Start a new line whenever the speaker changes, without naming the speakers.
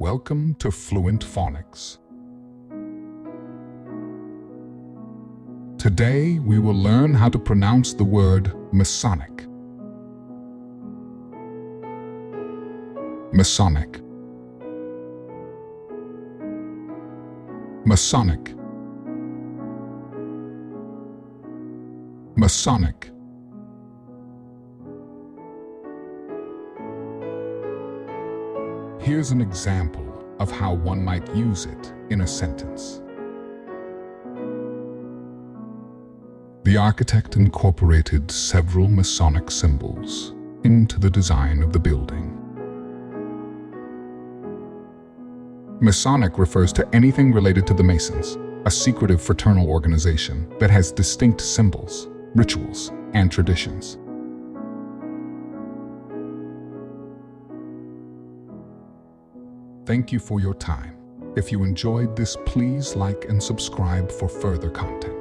Welcome to Fluent Phonics. Today we will learn how to pronounce the word Masonic. Masonic. Masonic. Masonic. Here's an example of how one might use it in a sentence. The architect incorporated several Masonic symbols into the design of the building. Masonic refers to anything related to the Masons, a secretive fraternal organization that has distinct symbols, rituals, and traditions. Thank you for your time. If you enjoyed this, please like and subscribe for further content.